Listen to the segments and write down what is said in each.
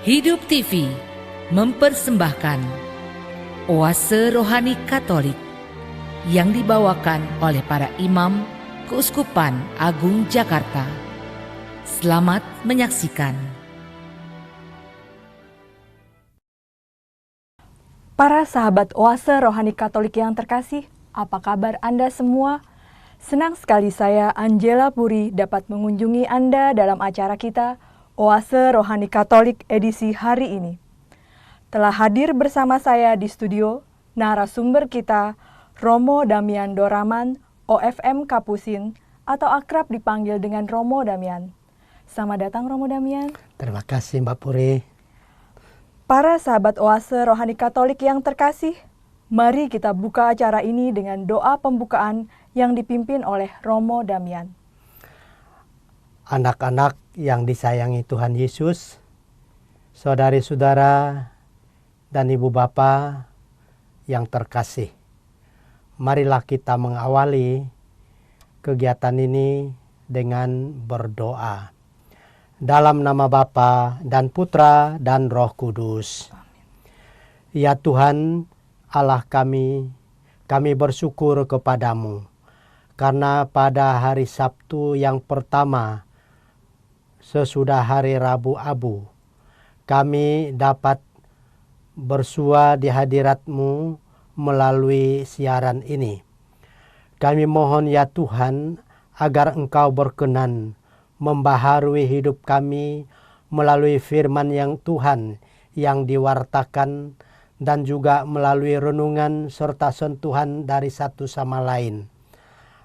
Hidup TV mempersembahkan Oase Rohani Katolik yang dibawakan oleh para imam Keuskupan Agung Jakarta. Selamat menyaksikan. Para sahabat Oase Rohani Katolik yang terkasih, apa kabar Anda semua? Senang sekali saya, Angela Puri, dapat mengunjungi Anda dalam acara kita, Oase Rohani Katolik edisi hari ini. Telah hadir bersama saya di studio, narasumber kita, Romo Damian Doraman, OFM Kapusin, atau akrab dipanggil dengan Romo Damian. Selamat datang Romo Damian. Terima kasih Mbak Puri. Para sahabat Oase Rohani Katolik yang terkasih, mari kita buka acara ini dengan doa pembukaan yang dipimpin oleh Romo Damian. Anak-anak yang disayangi Tuhan Yesus, saudari-saudara dan ibu bapa yang terkasih, marilah kita mengawali kegiatan ini dengan berdoa. Dalam nama Bapa dan Putra dan Roh Kudus. Ya Tuhan Allah kami bersyukur kepadamu karena pada hari Sabtu yang pertama sesudah hari Rabu Abu, kami dapat bersua di hadirat-Mu melalui siaran ini. Kami mohon ya Tuhan agar Engkau berkenan membaharui hidup kami melalui firman yang Tuhan yang diwartakan dan juga melalui renungan serta sentuhan dari satu sama lain.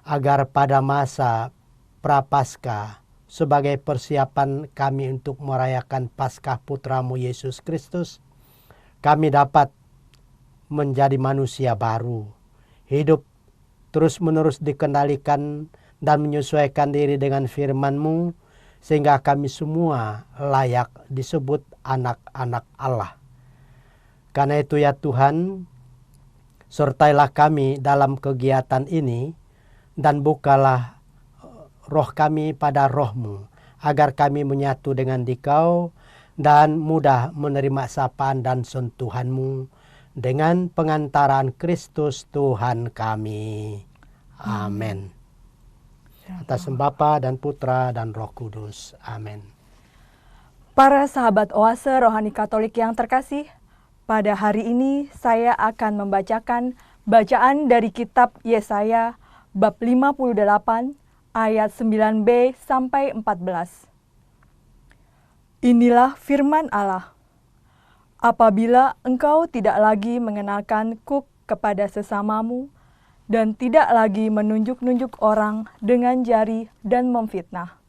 Agar pada masa Prapaskah sebagai persiapan kami untuk merayakan Paskah Putra-Mu Yesus Kristus, kami dapat menjadi manusia baru, hidup terus-menerus dikendalikan dan menyesuaikan diri dengan firman-Mu, sehingga kami semua layak disebut anak-anak Allah. Karena itu ya Tuhan, sertailah kami dalam kegiatan ini dan bukalah roh kami pada roh-Mu, agar kami menyatu dengan Dikau dan mudah menerima sapaan dan sentuhan-Mu dengan pengantaran Kristus Tuhan kami. Amin. Atas nama Bapa dan Putra dan Roh Kudus. Amin. Para sahabat Oase Rohani Katolik yang terkasih, pada hari ini saya akan membacakan bacaan dari kitab Yesaya bab 58 ayat 9b sampai 14. Inilah firman Allah. Apabila engkau tidak lagi mengenakan kuk kepada sesamamu dan tidak lagi menunjuk-nunjuk orang dengan jari dan memfitnah.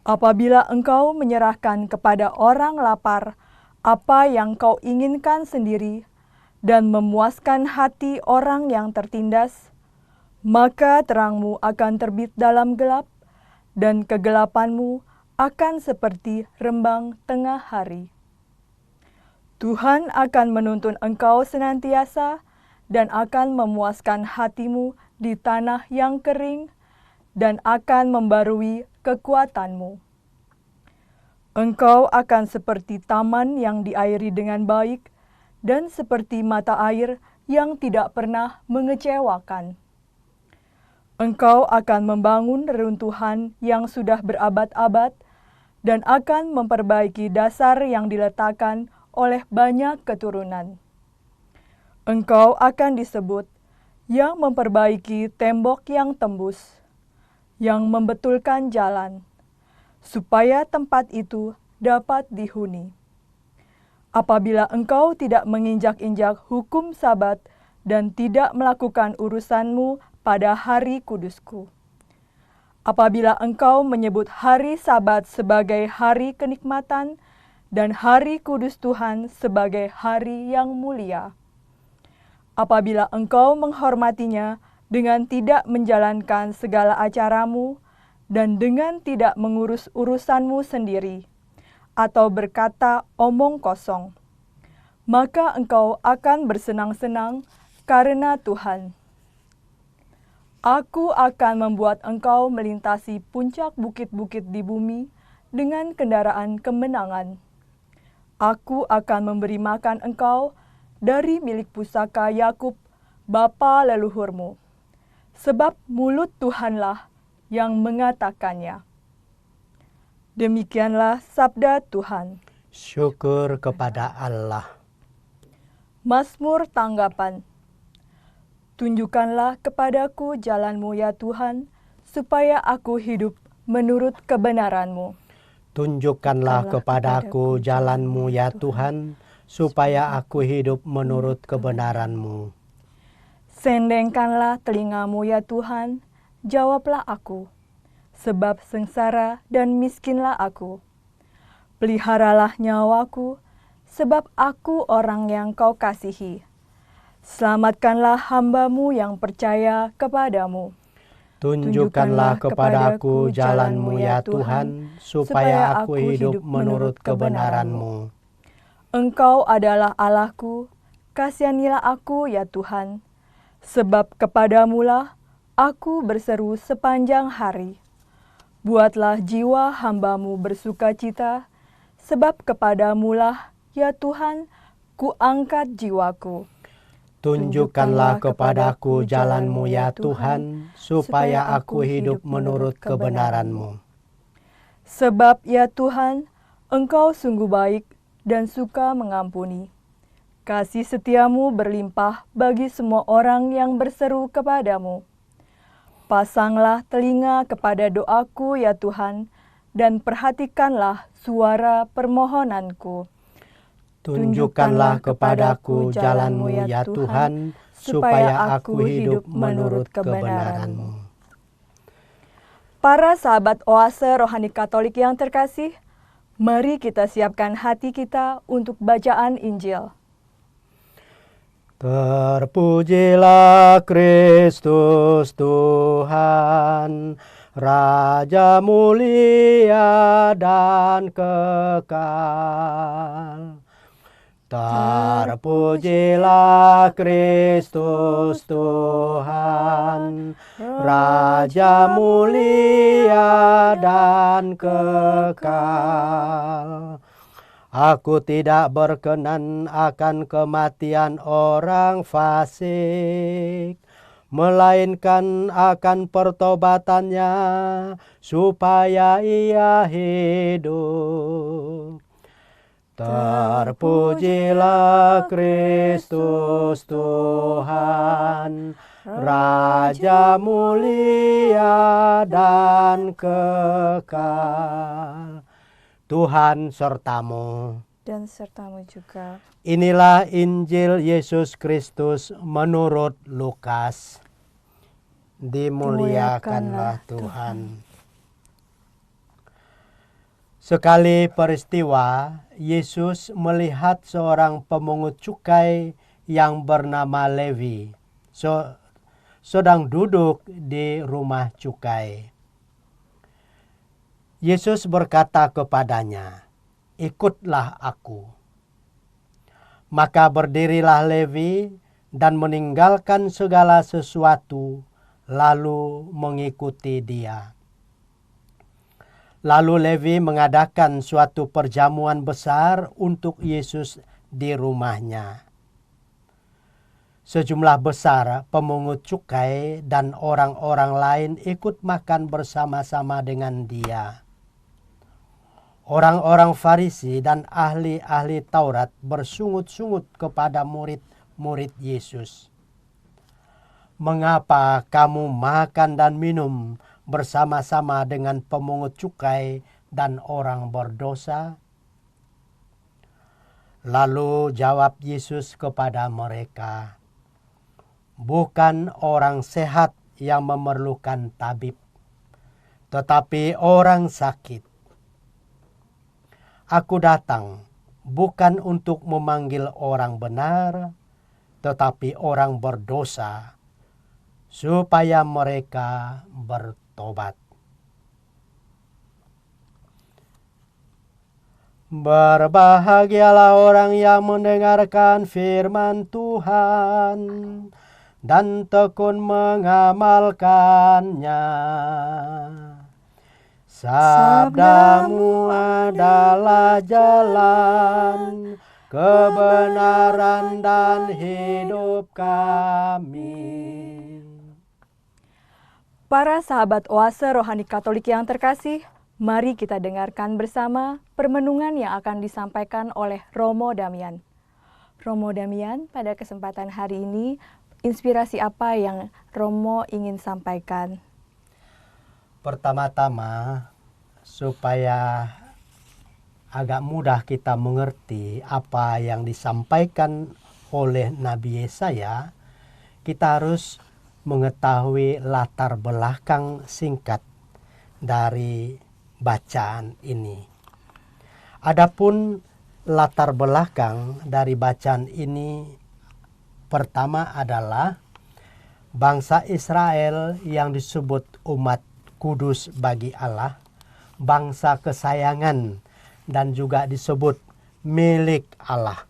Apabila engkau menyerahkan kepada orang lapar apa yang kau inginkan sendiri dan memuaskan hati orang yang tertindas, maka terangmu akan terbit dalam gelap, dan kegelapanmu akan seperti rembang tengah hari. Tuhan akan menuntun engkau senantiasa, dan akan memuaskan hatimu di tanah yang kering, dan akan membarui kekuatanmu. Engkau akan seperti taman yang diairi dengan baik, dan seperti mata air yang tidak pernah mengecewakan. Engkau akan membangun reruntuhan yang sudah berabad-abad dan akan memperbaiki dasar yang diletakkan oleh banyak keturunan. Engkau akan disebut yang memperbaiki tembok yang tembus, yang membetulkan jalan, supaya tempat itu dapat dihuni. Apabila engkau tidak menginjak-injak hukum Sabat dan tidak melakukan urusanmu pada hari kudusku. Apabila engkau menyebut hari Sabat sebagai hari kenikmatan dan hari kudus Tuhan sebagai hari yang mulia. Apabila engkau menghormatinya dengan tidak menjalankan segala acaramu dan dengan tidak mengurus urusanmu sendiri atau berkata omong kosong, maka engkau akan bersenang-senang karena Tuhan. Aku akan membuat engkau melintasi puncak bukit-bukit di bumi dengan kendaraan kemenangan. Aku akan memberi makan engkau dari milik pusaka Yakub, bapa leluhurmu. Sebab mulut Tuhanlah yang mengatakannya. Demikianlah sabda Tuhan. Syukur kepada Allah. Mazmur tanggapan. Tunjukkanlah kepadaku jalan-Mu ya Tuhan, supaya aku hidup menurut kebenaran-Mu. Tunjukkanlah kepadaku jalan-Mu ya Tuhan, supaya aku hidup menurut kebenaran-Mu. Sendengkanlah telinga-Mu ya Tuhan, jawablah aku, sebab sengsara dan miskinlah aku. Peliharalah nyawaku, sebab aku orang yang Kau kasihi. Selamatkanlah hamba-Mu yang percaya kepadamu. Tunjukkanlah kepadaku jalan-Mu ya Tuhan, supaya aku hidup menurut kebenaran-Mu. Engkau adalah Allahku, kasihanilah aku ya Tuhan, sebab kepadamu-lah aku berseru sepanjang hari. Buatlah jiwa hamba-Mu bersukacita, sebab kepadamu-lah ya Tuhan, ku angkat jiwaku. Tunjukkanlah kepadaku jalan-Mu ya Tuhan, supaya aku hidup menurut kebenaran-Mu. Sebab ya Tuhan, Engkau sungguh baik dan suka mengampuni. Kasih setiamu berlimpah bagi semua orang yang berseru kepadamu. Pasanglah telinga kepada doaku ya Tuhan, dan perhatikanlah suara permohonanku. Tunjukkanlah kepadaku jalan-Mu ya Tuhan, supaya aku hidup menurut kebenaran-Mu. Para sahabat Oase Rohani Katolik yang terkasih, mari kita siapkan hati kita untuk bacaan Injil. Terpujilah Kristus Tuhan, Raja mulia dan kekal. Terpujilah Kristus Tuhan, Raja mulia dan kekal. Aku tidak berkenan akan kematian orang fasik, melainkan akan pertobatannya supaya ia hidup. Terpujilah Kristus Tuhan, Raja mulia dan kekal. Tuhan sertamu. Dan sertamu juga. Inilah Injil Yesus Kristus menurut Lukas. Dimuliakanlah Tuhan. Sekali peristiwa, Yesus melihat seorang pemungut cukai yang bernama Levi sedang duduk di rumah cukai. Yesus berkata kepadanya, "Ikutlah aku." Maka berdirilah Levi dan meninggalkan segala sesuatu, lalu mengikuti dia. Lalu Levi mengadakan suatu perjamuan besar untuk Yesus di rumahnya. Sejumlah besar pemungut cukai dan orang-orang lain ikut makan bersama-sama dengan dia. Orang-orang Farisi dan ahli-ahli Taurat bersungut-sungut kepada murid-murid Yesus. "Mengapa kamu makan dan minum bersama-sama dengan pemungut cukai dan orang berdosa?" Lalu jawab Yesus kepada mereka, "Bukan orang sehat yang memerlukan tabib, tetapi orang sakit. Aku datang bukan untuk memanggil orang benar, tetapi orang berdosa, supaya mereka bertobat." Berbahagialah orang yang mendengarkan firman Tuhan dan tekun mengamalkannya. Sabdamu adalah jalan, kebenaran dan hidup kami. Para sahabat Oase Rohani Katolik yang terkasih, mari kita dengarkan bersama permenungan yang akan disampaikan oleh Romo Damian. Romo Damian, pada kesempatan hari ini, inspirasi apa yang Romo ingin sampaikan? Pertama-tama, supaya agak mudah kita mengerti apa yang disampaikan oleh Nabi Yesaya, kita harus mengetahui latar belakang singkat dari bacaan ini. Adapun latar belakang dari bacaan ini pertama adalah bangsa Israel yang disebut umat kudus bagi Allah, bangsa kesayangan dan juga disebut milik Allah.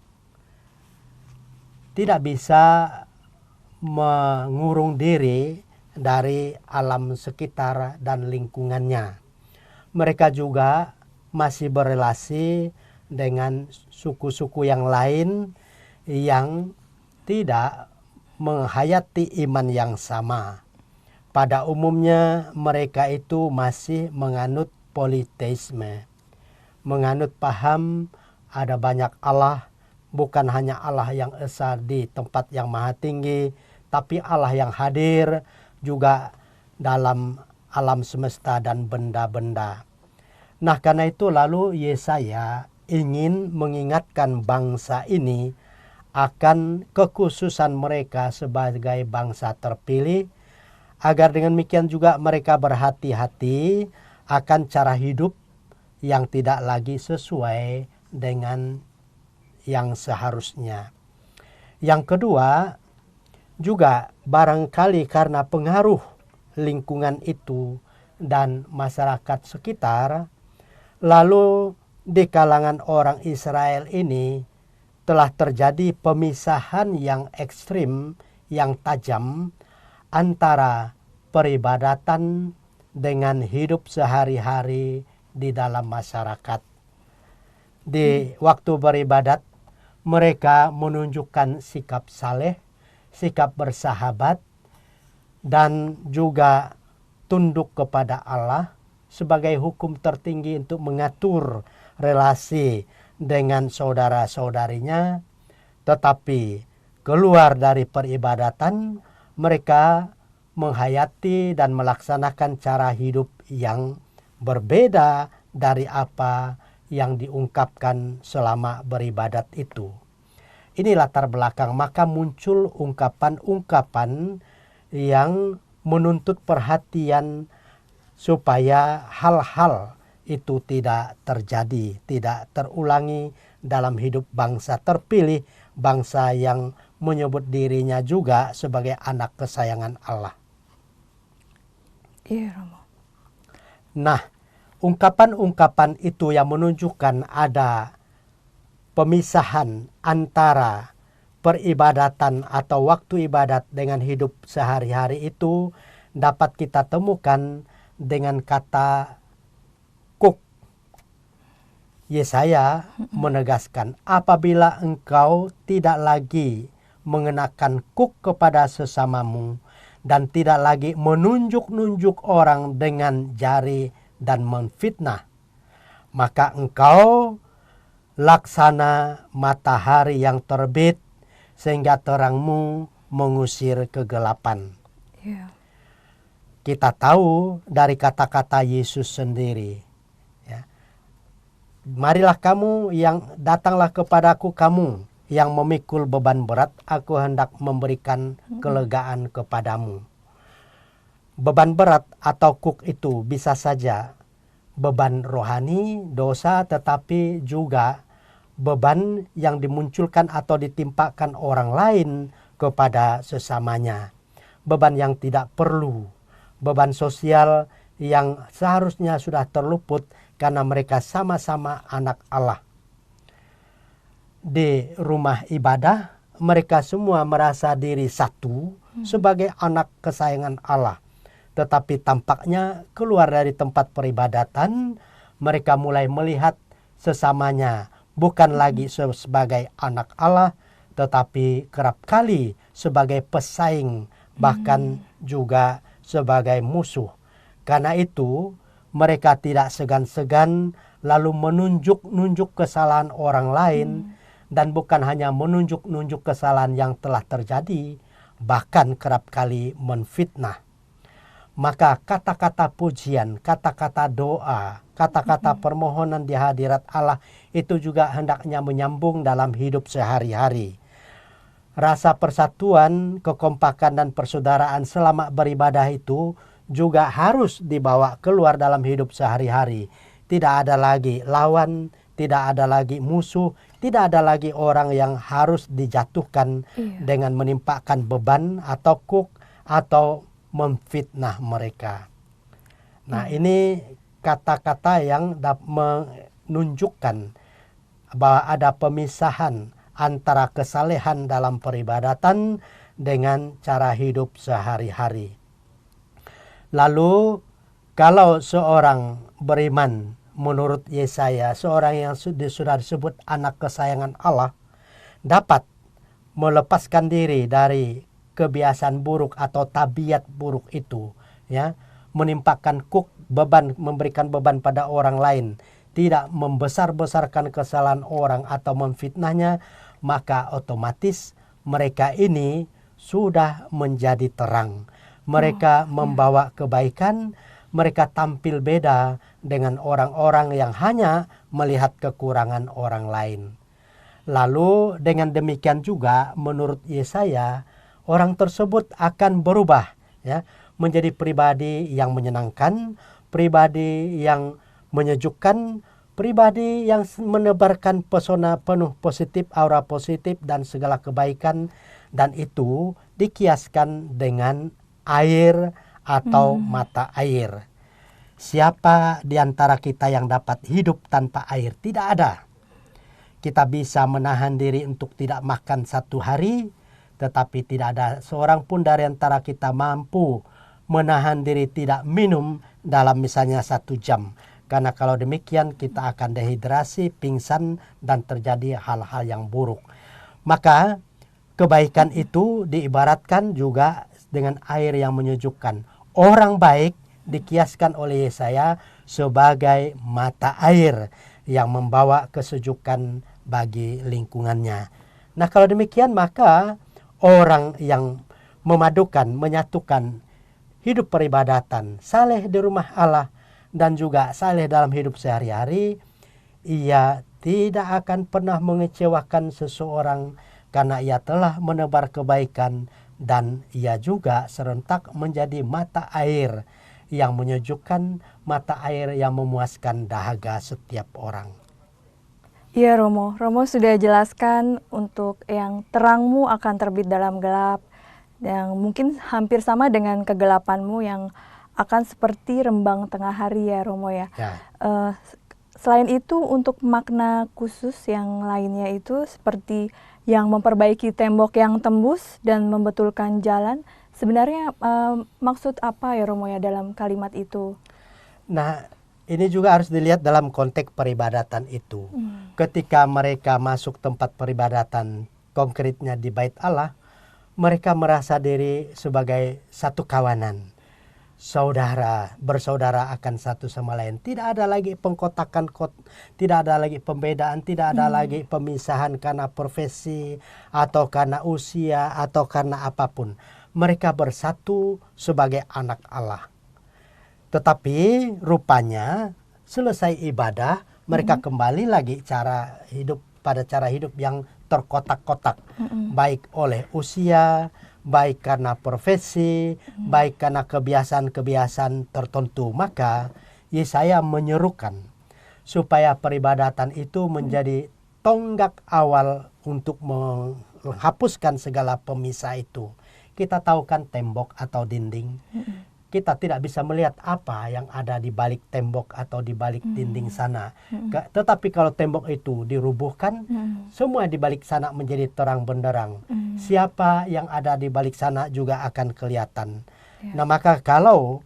Tidak bisa mengurung diri dari alam sekitar dan lingkungannya. Mereka juga masih berelasi dengan suku-suku yang lain yang tidak menghayati iman yang sama. Pada umumnya mereka itu masih menganut politeisme, menganut paham ada banyak Allah, bukan hanya Allah yang esa di tempat yang maha tinggi, tapi Allah yang hadir juga dalam alam semesta dan benda-benda. Nah, karena itu lalu Yesaya ingin mengingatkan bangsa ini akan kekhususan mereka sebagai bangsa terpilih, agar dengan demikian juga mereka berhati-hati akan cara hidup yang tidak lagi sesuai dengan yang seharusnya. Yang kedua, juga barangkali karena pengaruh lingkungan itu dan masyarakat sekitar, lalu di kalangan orang Israel ini telah terjadi pemisahan yang ekstrim, yang tajam antara peribadatan dengan hidup sehari-hari di dalam masyarakat. Di waktu beribadat, mereka menunjukkan sikap saleh, sikap bersahabat, dan juga tunduk kepada Allah sebagai hukum tertinggi untuk mengatur relasi dengan saudara-saudarinya. Tetapi keluar dari peribadatan, mereka menghayati dan melaksanakan cara hidup yang berbeda dari apa yang diungkapkan selama beribadat itu. Ini latar belakang, maka muncul ungkapan-ungkapan yang menuntut perhatian supaya hal-hal itu tidak terjadi, tidak terulangi dalam hidup bangsa terpilih, bangsa yang menyebut dirinya juga sebagai anak kesayangan Allah. Iya, Romo. Nah, ungkapan-ungkapan itu yang menunjukkan ada pemisahan antara peribadatan atau waktu ibadat dengan hidup sehari-hari itu dapat kita temukan dengan kata kuk. Yesaya menegaskan, apabila engkau tidak lagi mengenakan kuk kepada sesamamu dan tidak lagi menunjuk-nunjuk orang dengan jari dan memfitnah, maka engkau laksana matahari yang terbit sehingga terangmu mengusir kegelapan. Yeah. Kita tahu dari kata-kata Yesus sendiri, ya, marilah kamu yang datanglah kepadaku, kamu yang memikul beban berat, aku hendak memberikan kelegaan kepadamu. Beban berat atau kuk itu bisa saja beban rohani, dosa, tetapi juga beban yang dimunculkan atau ditimpakan orang lain kepada sesamanya. Beban yang tidak perlu, beban sosial yang seharusnya sudah terluput karena mereka sama-sama anak Allah. Di rumah ibadah, mereka semua merasa diri satu sebagai anak kesayangan Allah. Tetapi tampaknya keluar dari tempat peribadatan, mereka mulai melihat sesamanya bukan lagi sebagai anak Allah, tetapi kerap kali sebagai pesaing, bahkan juga sebagai musuh. Karena itu mereka tidak segan-segan lalu menunjuk-nunjuk kesalahan orang lain, dan bukan hanya menunjuk-nunjuk kesalahan yang telah terjadi, bahkan kerap kali menfitnah. Maka kata-kata pujian, kata-kata doa, kata-kata permohonan di hadirat Allah itu juga hendaknya menyambung dalam hidup sehari-hari. Rasa persatuan, kekompakan dan persaudaraan selama beribadah itu juga harus dibawa keluar dalam hidup sehari-hari. Tidak ada lagi lawan, tidak ada lagi musuh, tidak ada lagi orang yang harus dijatuhkan dengan menimpakan beban atau kuk atau memfitnah mereka. Nah, ini kata-kata yang menunjukkan bahwa ada pemisahan antara kesalehan dalam peribadatan dengan cara hidup sehari-hari. Lalu kalau seorang beriman menurut Yesaya, seorang yang sudah disebut anak kesayangan Allah, dapat melepaskan diri dari kebiasaan buruk atau tabiat buruk itu, ya, menimpakan beban, memberikan beban pada orang lain, tidak membesar-besarkan kesalahan orang atau memfitnahnya, maka otomatis mereka ini sudah menjadi terang. Mereka membawa kebaikan, mereka tampil beda dengan orang-orang yang hanya melihat kekurangan orang lain. Lalu dengan demikian juga menurut Yesaya, orang tersebut akan berubah, ya, menjadi pribadi yang menyenangkan, pribadi yang menyejukkan, pribadi yang menebarkan pesona penuh positif, aura positif dan segala kebaikan, dan itu dikiaskan dengan air atau mata air. Siapa di antara kita yang dapat hidup tanpa air? Tidak ada. Kita bisa menahan diri untuk tidak makan 1 hari, tetapi tidak ada seorang pun dari antara kita mampu menahan diri tidak minum dalam misalnya 1 jam. Karena kalau demikian kita akan dehidrasi, pingsan, dan terjadi hal-hal yang buruk. Maka kebaikan itu diibaratkan juga dengan air yang menyejukkan. Orang baik dikiaskan oleh Yesaya sebagai mata air yang membawa kesejukan bagi lingkungannya. Nah, kalau demikian maka orang yang memadukan, menyatukan hidup peribadatan, saleh di rumah Allah, dan juga saleh dalam hidup sehari-hari, ia tidak akan pernah mengecewakan seseorang karena ia telah menebar kebaikan, dan ia juga serentak menjadi mata air yang menyejukkan, mata air yang memuaskan dahaga setiap orang. Iya Romo, Romo sudah jelaskan untuk yang terangmu akan terbit dalam gelap, yang mungkin hampir sama dengan kegelapanmu yang akan seperti rembang tengah hari ya Romo ya. Selain itu untuk makna khusus yang lainnya itu seperti yang memperbaiki tembok yang tembus dan membetulkan jalan, sebenarnya maksud apa ya Romo ya dalam kalimat itu? Nah, ini juga harus dilihat dalam konteks peribadatan itu. Ketika mereka masuk tempat peribadatan, konkretnya di Bait Allah, mereka merasa diri sebagai satu kawanan. Saudara, bersaudara akan satu sama lain. Tidak ada lagi pengkotakan, tidak ada lagi pembedaan, tidak ada lagi pemisahan karena profesi atau karena usia atau karena apapun. Mereka bersatu sebagai anak Allah. Tetapi rupanya selesai ibadah, mereka kembali lagi pada cara hidup yang terkotak-kotak. Baik oleh usia, baik karena profesi, baik karena kebiasaan-kebiasaan tertentu. Maka Yesaya menyerukan supaya peribadatan itu menjadi tonggak awal untuk menghapuskan segala pemisah itu. Kita tahu kan tembok atau dinding. Kita tidak bisa melihat apa yang ada di balik tembok atau di balik dinding sana. Tetapi kalau tembok itu dirubuhkan, semua di balik sana menjadi terang benderang. Siapa yang ada di balik sana juga akan kelihatan. Nah, maka kalau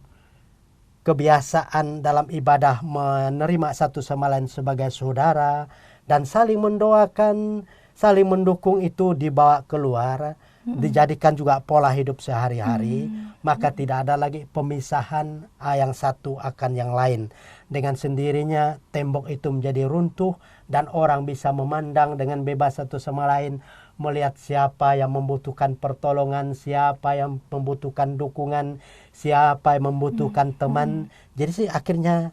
kebiasaan dalam ibadah menerima satu sama lain sebagai saudara dan saling mendoakan, saling mendukung itu dibawa keluar, dijadikan juga pola hidup sehari-hari, maka tidak ada lagi pemisahan yang satu akan yang lain. Dengan sendirinya tembok itu menjadi runtuh dan orang bisa memandang dengan bebas satu sama lain, melihat siapa yang membutuhkan pertolongan, siapa yang membutuhkan dukungan, siapa yang membutuhkan teman. Jadi sih akhirnya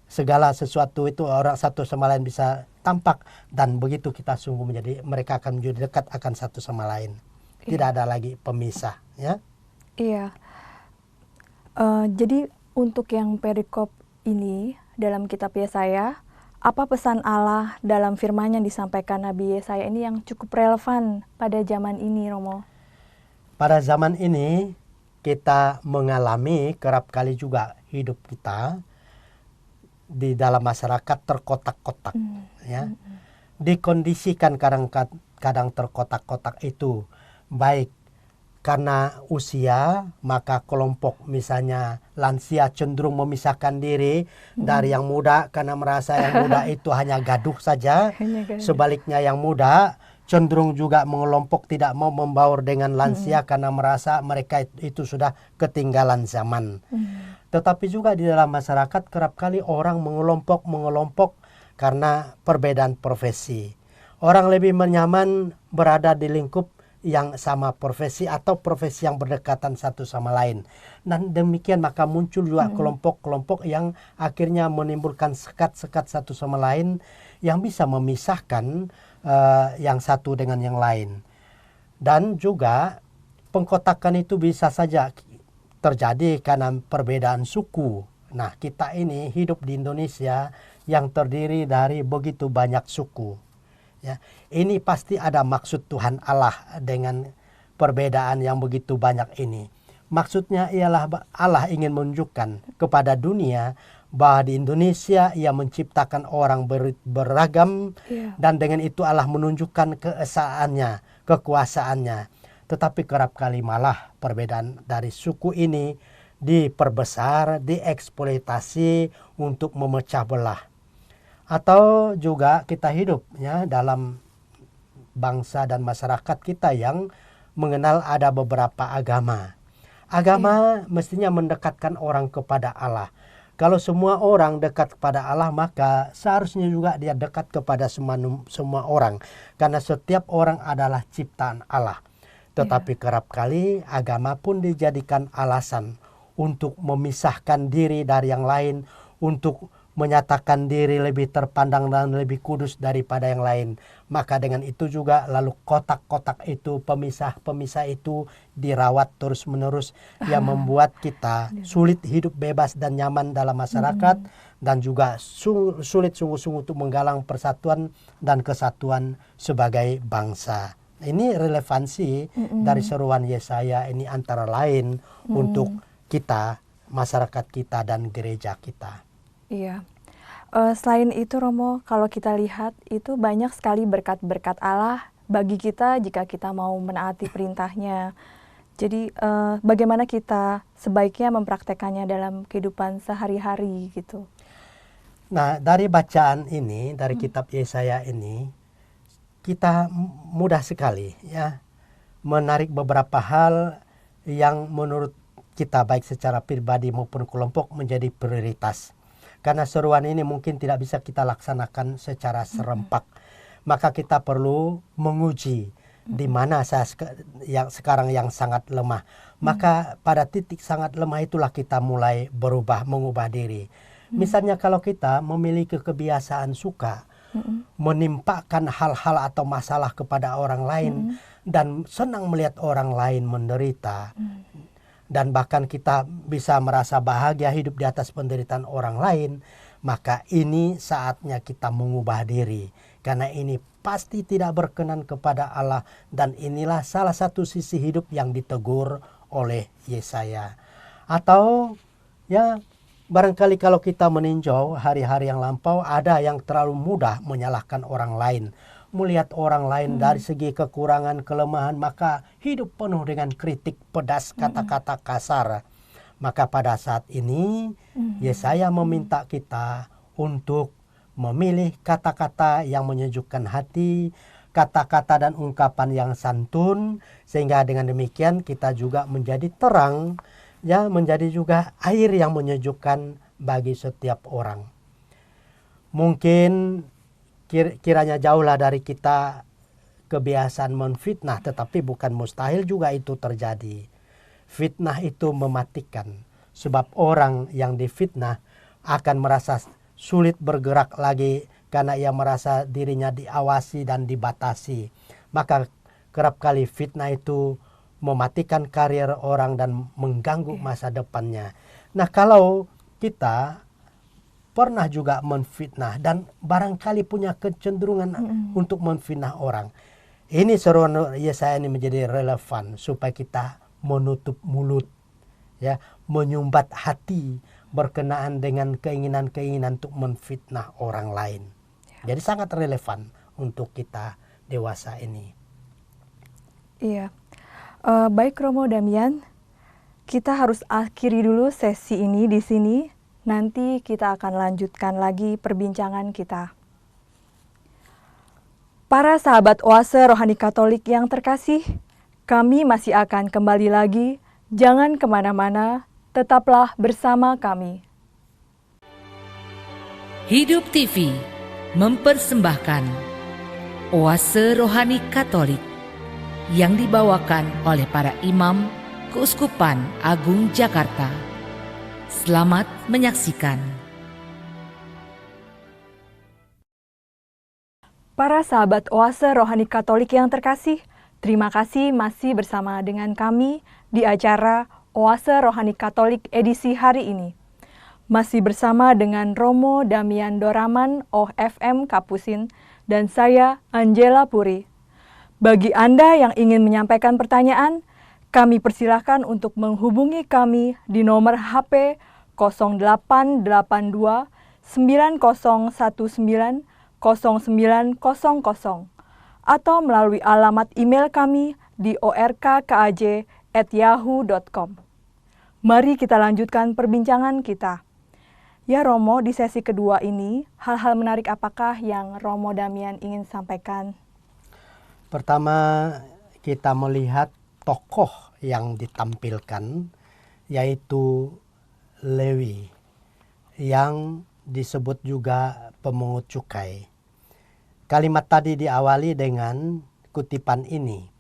segala sesuatu itu orang satu sama lain bisa tampak, dan begitu kita sungguh menjadi, mereka akan menjadi dekat akan satu sama lain. Tidak ada lagi pemisah, ya. Iya. Jadi untuk yang perikop ini dalam kitab Yesaya, apa pesan Allah dalam firman yang disampaikan Nabi Yesaya ini yang cukup relevan pada zaman ini, Romo? Pada zaman ini kita mengalami kerap kali juga hidup kita di dalam masyarakat terkotak-kotak, ya. Dikondisikan kadang terkotak-kotak itu baik karena usia, maka kelompok misalnya lansia cenderung memisahkan diri dari yang muda karena merasa yang muda itu hanya gaduh saja. Sebaliknya yang muda cenderung juga mengelompok, tidak mau membaur dengan lansia karena merasa mereka itu sudah ketinggalan zaman. Tetapi juga di dalam masyarakat kerap kali orang mengelompok karena perbedaan profesi. Orang lebih nyaman berada di lingkup yang sama profesi atau profesi yang berdekatan satu sama lain. Dan demikian maka muncul juga kelompok-kelompok yang akhirnya menimbulkan sekat-sekat satu sama lain yang bisa memisahkan yang satu dengan yang lain. Dan juga pengkotakan itu bisa saja terjadi karena perbedaan suku. Nah, kita ini hidup di Indonesia yang terdiri dari begitu banyak suku. Ya, ini pasti ada maksud Tuhan Allah dengan perbedaan yang begitu banyak ini. Maksudnya ialah Allah ingin menunjukkan kepada dunia bahwa di Indonesia Ia menciptakan orang beragam, dan dengan itu Allah menunjukkan keesaannya, kekuasaannya. Tetapi kerap kali malah perbedaan dari suku ini diperbesar, dieksploitasi untuk memecah belah. Atau juga kita hidup ya dalam bangsa dan masyarakat kita yang mengenal ada beberapa agama. Agama mestinya mendekatkan orang kepada Allah. Kalau semua orang dekat kepada Allah, maka seharusnya juga dia dekat kepada semua orang. Karena setiap orang adalah ciptaan Allah. Tetapi kerap kali agama pun dijadikan alasan untuk memisahkan diri dari yang lain, untuk menyatakan diri lebih terpandang dan lebih kudus daripada yang lain. Maka dengan itu juga lalu kotak-kotak itu, pemisah-pemisah itu dirawat terus-menerus yang membuat kita sulit hidup bebas dan nyaman dalam masyarakat, dan juga sulit sungguh-sungguh untuk menggalang persatuan dan kesatuan sebagai bangsa. Ini relevansi dari seruan Yesaya ini antara lain untuk kita, masyarakat kita dan gereja kita. Iya. Selain itu Romo, kalau kita lihat itu banyak sekali berkat-berkat Allah bagi kita jika kita mau menaati perintahnya. Jadi bagaimana kita sebaiknya mempraktekannya dalam kehidupan sehari-hari gitu. Nah, dari bacaan ini, dari kitab Yesaya ini, kita mudah sekali ya menarik beberapa hal yang menurut kita baik secara pribadi maupun kelompok menjadi prioritas. Karena seruan ini mungkin tidak bisa kita laksanakan secara serempak. Maka kita perlu menguji di mana yang sekarang yang sangat lemah. Maka pada titik sangat lemah itulah kita mulai mengubah diri. Misalnya kalau kita memiliki kebiasaan suka menimpakan hal-hal atau masalah kepada orang lain dan senang melihat orang lain menderita. Dan bahkan kita bisa merasa bahagia hidup di atas penderitaan orang lain, maka ini saatnya kita mengubah diri. Karena ini pasti tidak berkenan kepada Allah, dan inilah salah satu sisi hidup yang ditegur oleh Yesaya. Atau ya barangkali kalau kita meninjau hari-hari yang lampau, ada yang terlalu mudah menyalahkan orang lain. Melihat orang lain dari segi kekurangan, kelemahan, maka hidup penuh dengan kritik pedas, kata-kata kasar. Maka pada saat ini Yesaya meminta kita untuk memilih kata-kata yang menyejukkan hati, kata-kata dan ungkapan yang santun, sehingga dengan demikian kita juga menjadi terang, ya, menjadi juga air yang menyejukkan bagi setiap orang. Mungkin kiranya jauhlah dari kita kebiasaan menfitnah, tetapi bukan mustahil juga itu terjadi. Fitnah itu mematikan, sebab orang yang difitnah akan merasa sulit bergerak lagi karena ia merasa dirinya diawasi dan dibatasi. Maka kerap kali fitnah itu mematikan karir orang dan mengganggu masa depannya. Nah, kalau kita pernah juga menfitnah dan barangkali punya kecenderungan untuk menfitnah orang, ini seruan Yesaya ini menjadi relevan supaya kita menutup mulut, ya, menyumbat hati berkenaan dengan keinginan-keinginan untuk menfitnah orang lain. Jadi sangat relevan untuk kita dewasa ini. Iya, baik Romo Damian, kita harus akhiri dulu sesi ini di sini. Nanti kita akan lanjutkan lagi perbincangan kita. Para sahabat Oase Rohani Katolik yang terkasih, kami masih akan kembali lagi. Jangan kemana-mana, tetaplah bersama kami. Hidup TV mempersembahkan Oase Rohani Katolik yang dibawakan oleh para imam Keuskupan Agung Jakarta. Selamat menyaksikan. Para sahabat Oase Rohani Katolik yang terkasih, terima kasih masih bersama dengan kami di acara Oase Rohani Katolik edisi hari ini. Masih bersama dengan Romo Damian Doraman OFM Kapusin dan saya Angela Puri. Bagi Anda yang ingin menyampaikan pertanyaan, kami persilahkan untuk menghubungi kami di nomor HP 0882 9019 0900 atau melalui alamat email kami di orkkaj@yahoo.com. Mari kita lanjutkan perbincangan kita. Ya Romo, di sesi kedua ini, hal-hal menarik apakah yang Romo Damian ingin sampaikan? Pertama, kita melihat tokoh yang ditampilkan, yaitu Lewi, yang disebut juga pemungut cukai. Kalimat tadi diawali dengan kutipan ini.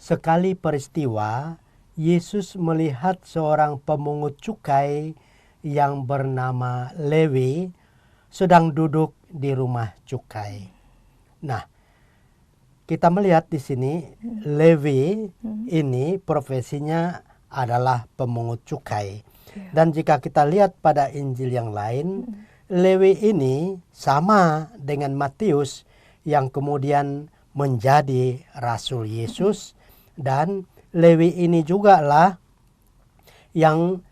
Sekali peristiwa, Yesus melihat seorang pemungut cukai yang bernama Lewi sedang duduk di rumah cukai. Nah, kita melihat di sini Lewi ini profesinya adalah pemungut cukai. Dan jika kita lihat pada Injil yang lain, Lewi ini sama dengan Matius yang kemudian menjadi Rasul Yesus, dan Lewi ini juga lah yang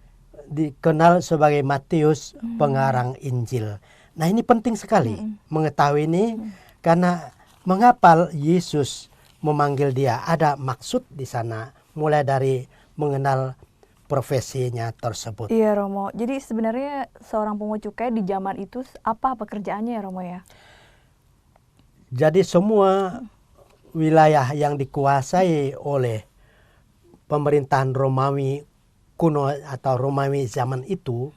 dikenal sebagai Matius pengarang Injil. Nah, ini penting sekali mengetahui ini, karena mengapa Yesus memanggil dia, ada maksud di sana, mulai dari mengenal profesinya tersebut. Iya Romo, jadi sebenarnya seorang pemungut cukai di zaman itu apa pekerjaannya ya Romo ya? Jadi semua wilayah yang dikuasai oleh pemerintahan Romawi kuno atau Romawi zaman itu,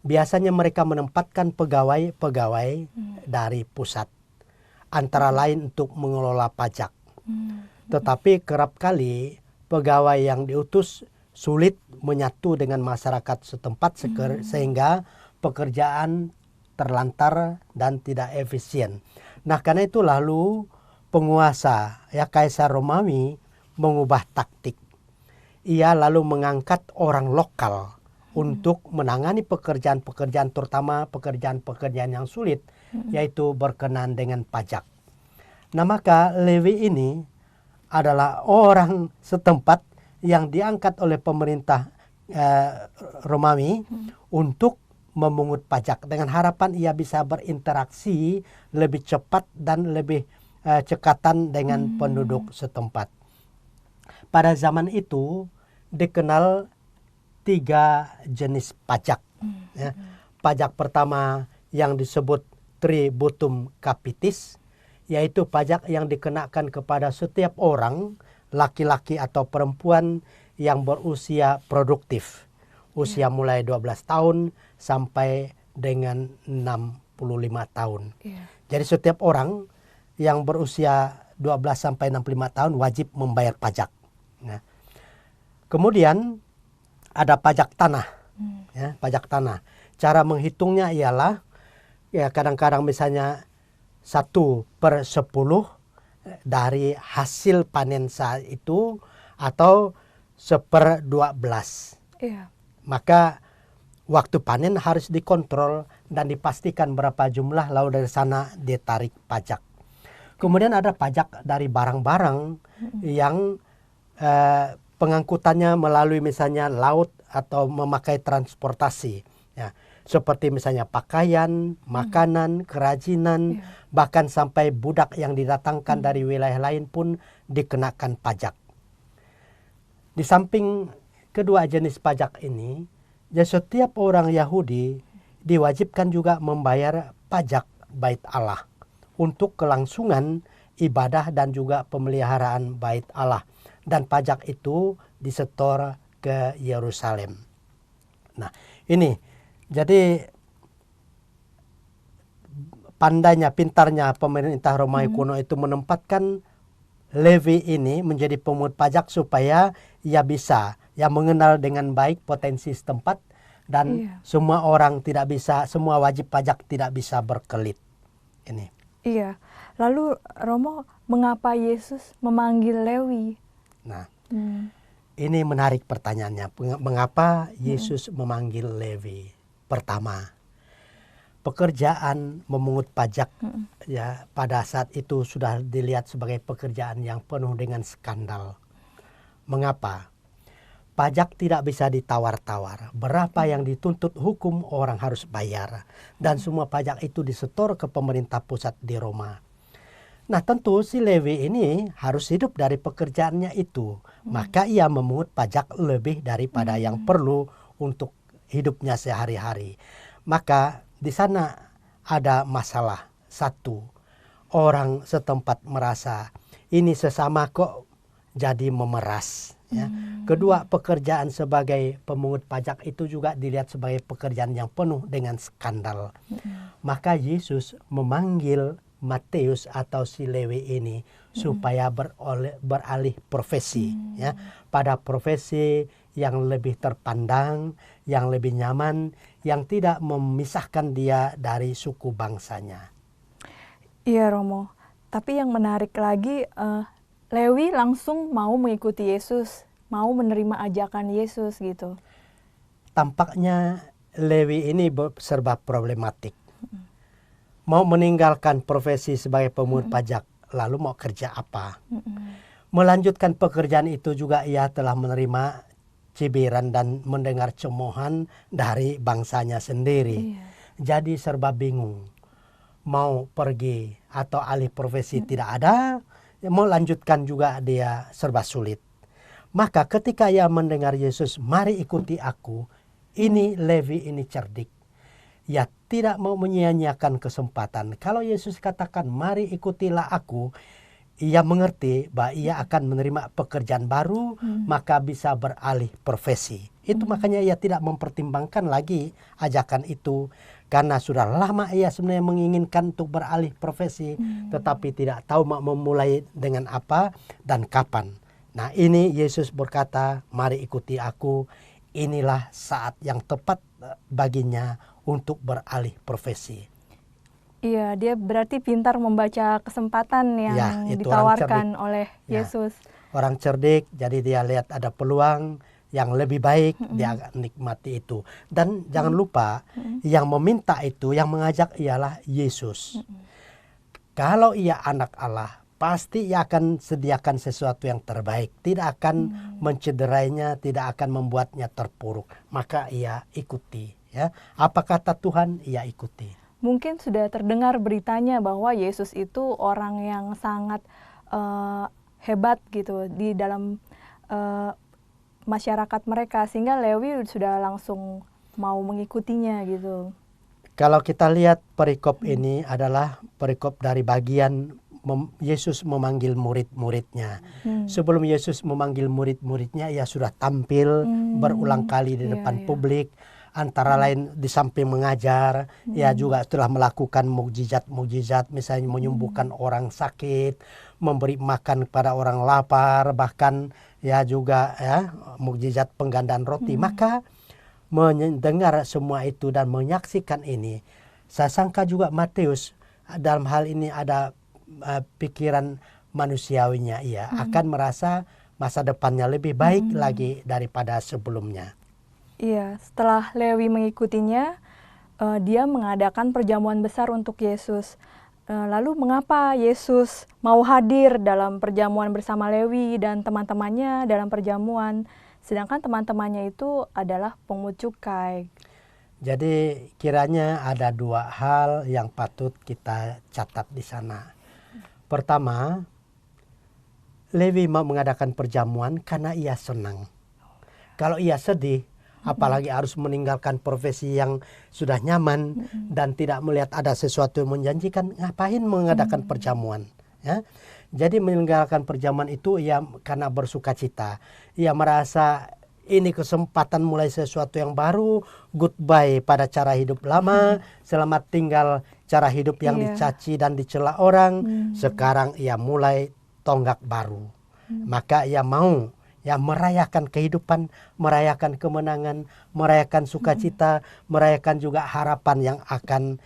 biasanya mereka menempatkan pegawai-pegawai dari pusat, antara lain untuk mengelola pajak. Tetapi kerap kali pegawai yang diutus sulit menyatu dengan masyarakat setempat, sehingga pekerjaan terlantar dan tidak efisien. Nah, karena itu lalu penguasa, ya, Kaisar Romawi mengubah taktik. Ia lalu mengangkat orang lokal untuk menangani pekerjaan-pekerjaan, terutama pekerjaan-pekerjaan yang sulit, yaitu berkenaan dengan pajak. Nah, maka Lewi ini adalah orang setempat yang diangkat oleh pemerintah Romawi untuk memungut pajak, dengan harapan ia bisa berinteraksi lebih cepat dan lebih cekatan dengan penduduk setempat. Pada zaman itu dikenal 3 jenis pajak. Ya. Pajak pertama yang disebut tributum capitis, yaitu pajak yang dikenakan kepada setiap orang, laki-laki atau perempuan yang berusia produktif. Usia mulai 12 tahun sampai dengan 65 tahun. Jadi setiap orang yang berusia 12 sampai 65 tahun wajib membayar pajak. Nah, kemudian ada pajak tanah. Ya, pajak tanah. Cara menghitungnya ialah ya kadang-kadang misalnya 1/10 dari hasil panen saat itu atau 1/12. Maka waktu panen harus dikontrol dan dipastikan berapa jumlah, lalu dari sana ditarik pajak. Kemudian ada pajak dari barang-barang yang pengangkutannya melalui misalnya laut atau memakai transportasi. Ya, seperti misalnya pakaian, makanan, kerajinan, bahkan sampai budak yang didatangkan dari wilayah lain pun dikenakan pajak. Di samping kedua jenis pajak ini, ya setiap orang Yahudi diwajibkan juga membayar pajak Bait Allah untuk kelangsungan ibadah dan juga pemeliharaan Bait Allah. Dan pajak itu disetor ke Yerusalem. Nah, ini jadi pandainya, pintarnya pemerintah Romawi kuno itu menempatkan Levi ini menjadi pemungut pajak supaya ia bisa mengenal dengan baik potensi setempat dan semua orang tidak bisa, semua wajib pajak tidak bisa berkelit. Ini. Iya. Lalu Romo, mengapa Yesus memanggil Lewi? Nah, ini menarik pertanyaannya. Mengapa Yesus memanggil Levi? Pertama, pekerjaan memungut pajak ya pada saat itu sudah dilihat sebagai pekerjaan yang penuh dengan skandal. Mengapa? Pajak tidak bisa ditawar-tawar. Berapa yang dituntut hukum orang harus bayar. Dan semua pajak itu disetor ke pemerintah pusat di Roma. Nah tentu si Lewi ini harus hidup dari pekerjaannya itu. Maka ia memungut pajak lebih daripada yang perlu untuk hidupnya sehari-hari. Maka di sana ada masalah. Satu, orang setempat merasa ini sesama kok jadi memeras. Ya. Kedua, pekerjaan sebagai pemungut pajak itu juga dilihat sebagai pekerjaan yang penuh dengan skandal. Maka Yesus memanggil Matius atau si Lewi ini supaya beralih profesi ya, pada profesi yang lebih terpandang, yang lebih nyaman, yang tidak memisahkan dia dari suku bangsanya. Iya Romo, tapi yang menarik lagi Lewi langsung mau mengikuti Yesus, mau menerima ajakan Yesus gitu. Tampaknya Lewi ini serba problematik. Mau meninggalkan profesi sebagai pemungut pajak, lalu mau kerja apa? Melanjutkan pekerjaan itu juga ia telah menerima cibiran dan mendengar cemoohan dari bangsanya sendiri. Jadi serba bingung. Mau pergi atau alih profesi tidak ada, mau lanjutkan juga dia serba sulit. Maka ketika ia mendengar Yesus, mari ikuti aku, ini Levi ini cerdik. Ia tidak mau menyia-nyiakan kesempatan. Kalau Yesus katakan mari ikutilah aku, ia mengerti bahwa ia akan menerima pekerjaan baru, maka bisa beralih profesi. Itu makanya ia tidak mempertimbangkan lagi ajakan itu. Karena sudah lama ia sebenarnya menginginkan untuk beralih profesi, tetapi tidak tahu mau memulai dengan apa dan kapan. Nah ini Yesus berkata, mari ikuti aku, inilah saat yang tepat baginya untuk beralih profesi. Iya, dia berarti pintar membaca kesempatan yang ditawarkan oleh Yesus. Orang cerdik, jadi dia lihat ada peluang yang lebih baik, dia nikmati itu. Dan jangan lupa, yang meminta itu, yang mengajak ialah Yesus. Kalau ia anak Allah, pasti ia akan sediakan sesuatu yang terbaik. Tidak akan mencederainya, tidak akan membuatnya terpuruk. Maka ia ikuti. Ya. Apa kata Tuhan, ia ikuti. Mungkin sudah terdengar beritanya bahwa Yesus itu orang yang sangat hebat gitu di dalam masyarakat mereka, sehingga Lewi sudah langsung mau mengikutinya gitu. Kalau kita lihat perikop ini adalah perikop dari bagian Yesus memanggil murid-muridnya. Sebelum Yesus memanggil murid-muridnya, ia sudah tampil berulang kali di depan publik. Antara lain di samping mengajar, ia juga telah melakukan mukjizat-mukjizat, misalnya menyembuhkan orang sakit, memberi makan kepada orang lapar, bahkan ya juga ya mukjizat penggandaan roti. Maka mendengar semua itu dan menyaksikan ini, saya sangka juga Matius dalam hal ini ada pikiran manusiawinya, ia akan merasa masa depannya lebih baik lagi daripada sebelumnya. Iya, setelah Lewi mengikutinya, dia mengadakan perjamuan besar untuk Yesus. Lalu mengapa Yesus mau hadir dalam perjamuan bersama Lewi dan teman-temannya dalam perjamuan, sedangkan teman-temannya itu adalah pungut cukai? Jadi kiranya ada dua hal yang patut kita catat di sana. Pertama, Lewi mau mengadakan perjamuan karena ia senang. Kalau ia sedih, apalagi harus meninggalkan profesi yang sudah nyaman dan tidak melihat ada sesuatu yang menjanjikan, ngapain mengadakan perjamuan? Ya? Jadi meninggalkan perjamuan itu ia karena bersuka cita. Ia merasa ini kesempatan mulai sesuatu yang baru, goodbye pada cara hidup lama, selamat tinggal cara hidup yang dicaci dan dicela orang. Sekarang ia mulai tonggak baru. Maka ia mau ya merayakan kehidupan, merayakan kemenangan, merayakan sukacita, merayakan juga harapan yang akan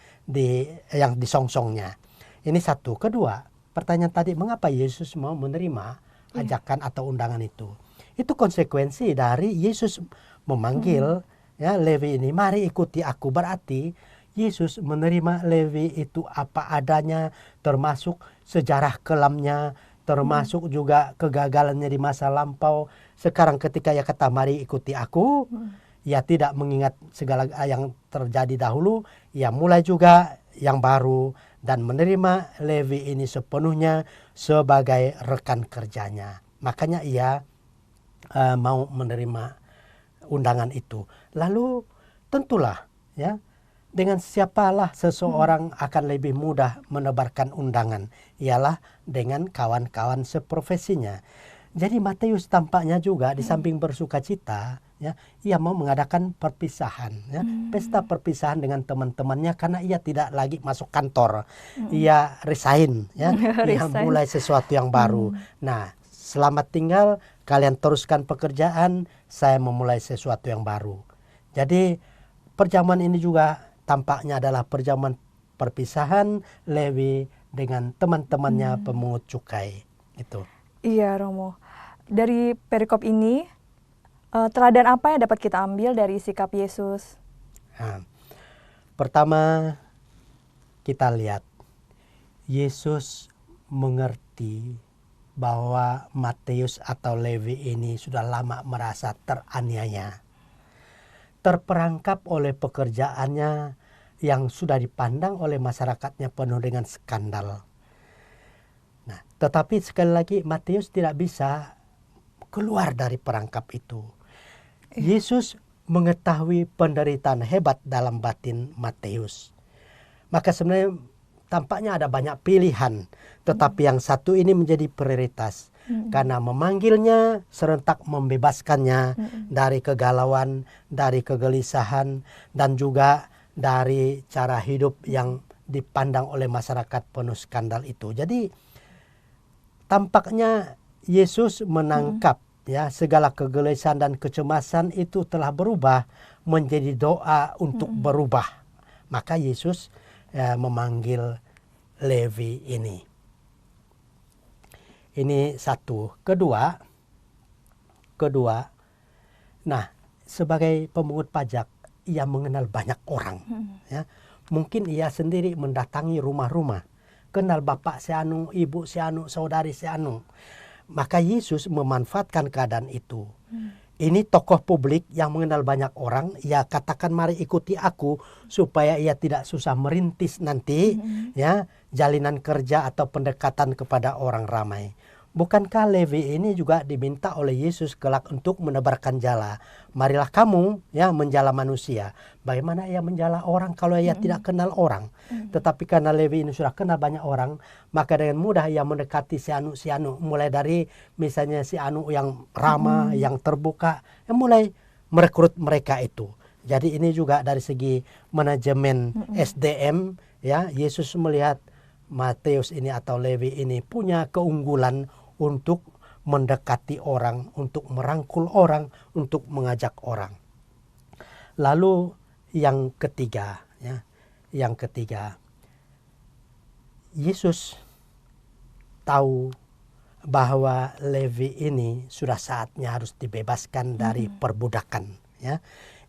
yang disongsongnya. Ini satu. Kedua, pertanyaan tadi, mengapa Yesus mau menerima ajakan atau undangan itu? Itu konsekuensi dari Yesus memanggil ya Lewi ini, mari ikuti aku. Berarti Yesus menerima Lewi itu apa adanya, termasuk sejarah kelamnya, termasuk juga kegagalannya di masa lampau. Sekarang ketika ia kata mari ikuti aku, ia tidak mengingat segala yang terjadi dahulu, ia mulai juga yang baru dan menerima Lewi ini sepenuhnya sebagai rekan kerjanya. Makanya ia mau menerima undangan itu. Lalu tentulah ya, dengan siapalah seseorang akan lebih mudah menebarkan undangan, ialah dengan kawan-kawan seprofesinya. Jadi Matius tampaknya juga di samping bersuka cita, ya, ia mau mengadakan perpisahan, ya, pesta perpisahan dengan teman-temannya karena ia tidak lagi masuk kantor, ia resign, ya, ia mulai sesuatu yang baru. Nah, selamat tinggal, kalian teruskan pekerjaan, saya memulai sesuatu yang baru. Jadi perjamuan ini juga tampaknya adalah perjamuan perpisahan Lewi dengan teman-temannya pemungut cukai. Itu. Iya, Romo. Dari perikop ini, teladan apa yang dapat kita ambil dari sikap Yesus? Nah, pertama, kita lihat Yesus mengerti bahwa Matius atau Lewi ini sudah lama merasa teraniaya, terperangkap oleh pekerjaannya yang sudah dipandang oleh masyarakatnya penuh dengan skandal. Nah, tetapi sekali lagi Matius tidak bisa keluar dari perangkap itu. Yesus mengetahui penderitaan hebat dalam batin Matius. Maka sebenarnya tampaknya ada banyak pilihan, tetapi yang satu ini menjadi prioritas. Karena memanggilnya serentak membebaskannya dari kegalauan, dari kegelisahan, dan juga dari cara hidup yang dipandang oleh masyarakat penuh skandal itu. Jadi tampaknya Yesus menangkap ya segala kegelisahan dan kecemasan itu telah berubah menjadi doa untuk berubah. Maka Yesus memanggil Lewi ini. Ini satu. Kedua, nah sebagai pemungut pajak ia mengenal banyak orang. Ya, mungkin ia sendiri mendatangi rumah-rumah, kenal bapak si anu, ibu si anu, saudari si anu. Maka Yesus memanfaatkan keadaan itu. Ini tokoh publik yang mengenal banyak orang, ia katakan mari ikuti aku supaya ia tidak susah merintis nanti ya jalinan kerja atau pendekatan kepada orang ramai. bukankah Levi ini juga diminta oleh Yesus kelak untuk menebarkan jala? Marilah kamu ya menjala manusia. Bagaimana ia menjala orang kalau ia tidak kenal orang? Tetapi karena Levi ini sudah kenal banyak orang, maka dengan mudah ia mendekati si anu. Mulai dari misalnya si anu yang ramah, yang terbuka, yang mulai merekrut mereka itu. Jadi ini juga dari segi manajemen SDM, ya, Yesus melihat Matius ini atau Levi ini punya keunggulan untuk mendekati orang, untuk merangkul orang, untuk mengajak orang. Lalu yang ketiga, ya, Yesus tahu bahwa Levi ini sudah saatnya harus dibebaskan dari perbudakan. Ya.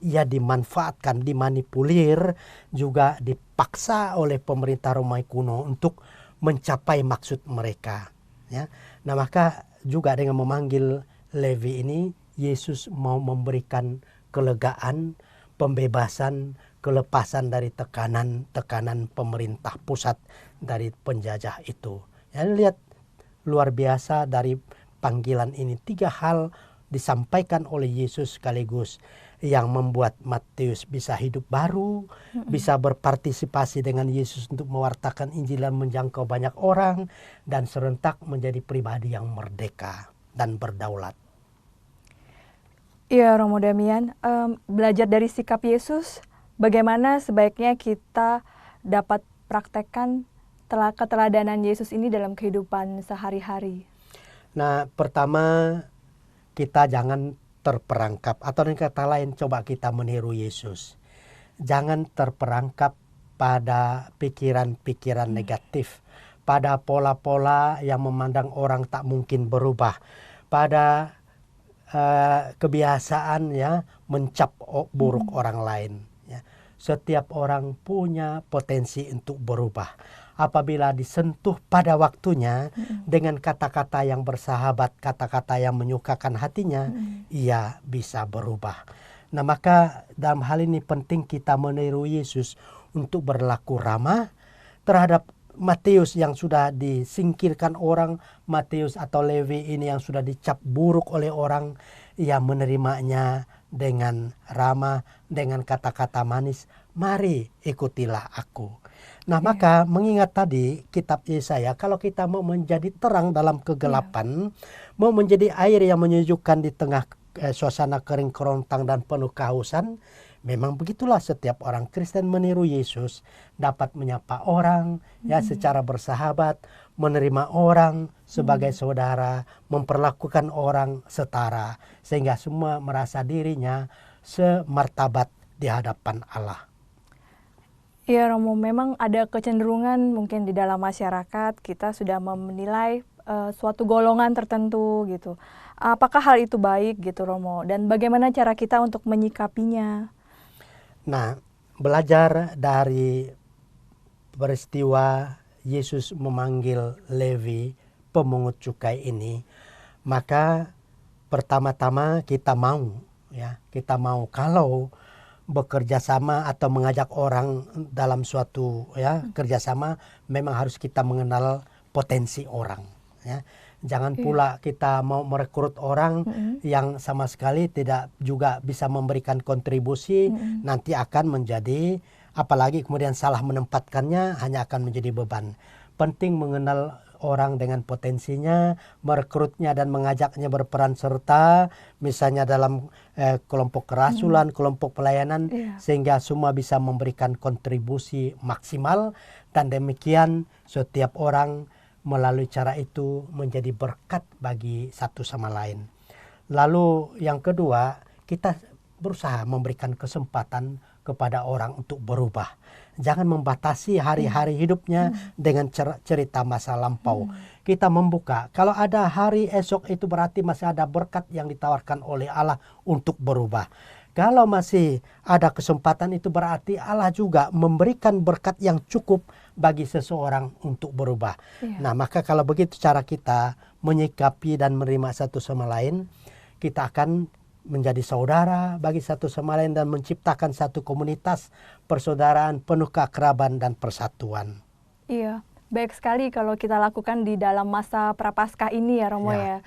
Ia dimanfaatkan, dimanipulir, juga dipaksa oleh pemerintah Romawi kuno untuk mencapai maksud mereka. Ya. Nah, maka juga dengan memanggil Levi ini, Yesus mau memberikan kelegaan, pembebasan, kelepasan dari tekanan pemerintah pusat dari penjajah itu. Ya, lihat luar biasa dari panggilan ini. 3 hal disampaikan oleh Yesus sekaligus yang membuat Matius bisa hidup baru, bisa berpartisipasi dengan Yesus untuk mewartakan Injil dan menjangkau banyak orang, dan serentak menjadi pribadi yang merdeka dan berdaulat. Iya, Romo Damian, belajar dari sikap Yesus, bagaimana sebaiknya kita dapat praktekkan keteladanan Yesus ini dalam kehidupan sehari-hari? Nah, pertama kita jangan terperangkap, atau dengan kata lain coba kita meniru Yesus. Jangan terperangkap pada pikiran-pikiran negatif, pada pola-pola yang memandang orang tak mungkin berubah, pada kebiasaan ya mencap buruk orang lain. Ya. Setiap orang punya potensi untuk berubah. Apabila disentuh pada waktunya dengan kata-kata yang bersahabat, kata-kata yang menyukakan hatinya, ia bisa berubah. Nah, maka dalam hal ini penting kita meniru Yesus untuk berlaku ramah terhadap Matius yang sudah disingkirkan orang, Matius atau Levi ini yang sudah dicap buruk oleh orang, ia menerimanya dengan ramah, dengan kata-kata manis, mari ikutilah aku. Nah, maka mengingat tadi kitab Yesaya, kalau kita mau menjadi terang dalam kegelapan, mau menjadi air yang menyejukkan di tengah suasana kering kerontang dan penuh kehausan, memang begitulah setiap orang Kristen meniru Yesus, dapat menyapa orang ya secara bersahabat, menerima orang sebagai saudara, memperlakukan orang setara, sehingga semua merasa dirinya semartabat di hadapan Allah. Ya, Romo, memang ada kecenderungan mungkin di dalam masyarakat kita sudah menilai suatu golongan tertentu gitu. Apakah hal itu baik gitu, Romo? Dan bagaimana cara kita untuk menyikapinya? Nah, belajar dari peristiwa Yesus memanggil Levi, pemungut cukai ini, maka pertama-tama kita mau kalau bekerja sama atau mengajak orang dalam suatu kerjasama, memang harus kita mengenal potensi orang. Ya. Jangan pula kita mau merekrut orang yang sama sekali tidak juga bisa memberikan kontribusi, nanti akan menjadi, apalagi kemudian salah menempatkannya, hanya akan menjadi beban. Penting mengenal orang dengan potensinya, merekrutnya dan mengajaknya berperan serta, misalnya dalam kelompok kerasulan, kelompok pelayanan, sehingga semua bisa memberikan kontribusi maksimal, dan demikian setiap orang melalui cara itu menjadi berkat bagi satu sama lain. Lalu yang kedua, kita berusaha memberikan kesempatan kepada orang untuk berubah. Jangan membatasi hari-hari hidupnya dengan cerita masa lampau. Kita membuka, kalau ada hari esok itu berarti masih ada berkat yang ditawarkan oleh Allah untuk berubah. Kalau masih ada kesempatan itu berarti Allah juga memberikan berkat yang cukup bagi seseorang untuk berubah. Nah, maka kalau begitu cara kita menyikapi dan menerima satu sama lain, kita akan menjadi saudara bagi satu sama lain dan menciptakan satu komunitas persaudaraan penuh keakraban dan persatuan. Iya, Baik sekali kalau kita lakukan di dalam masa Prapaskah ini ya Romo ya.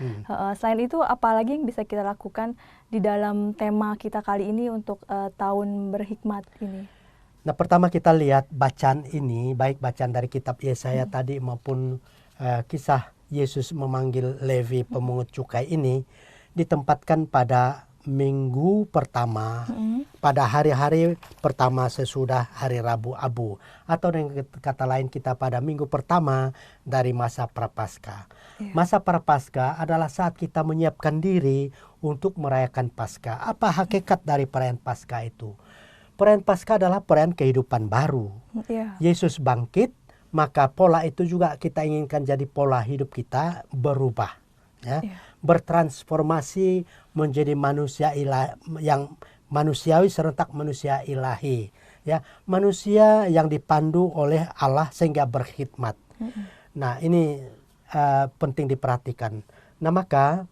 Selain itu apalagi yang bisa kita lakukan di dalam tema kita kali ini untuk tahun berhikmat ini? Nah, pertama kita lihat bacaan ini, baik bacaan dari kitab Yesaya tadi maupun kisah Yesus memanggil Levi pemungut cukai ini ditempatkan pada minggu pertama, pada hari-hari pertama sesudah hari Rabu Abu, atau dengan kata lain kita pada minggu pertama dari masa Prapaskah. Masa Prapaskah adalah saat kita menyiapkan diri untuk merayakan Paskah. Apa hakikat dari perayaan Paskah itu? Perayaan Paskah adalah perayaan kehidupan baru. Yesus bangkit, maka pola itu juga kita inginkan jadi pola hidup kita berubah, ya, bertransformasi menjadi manusia yang manusiawi serentak manusia ilahi, ya, manusia yang dipandu oleh Allah sehingga berkhidmat. Nah, ini penting diperhatikan. Nah, maka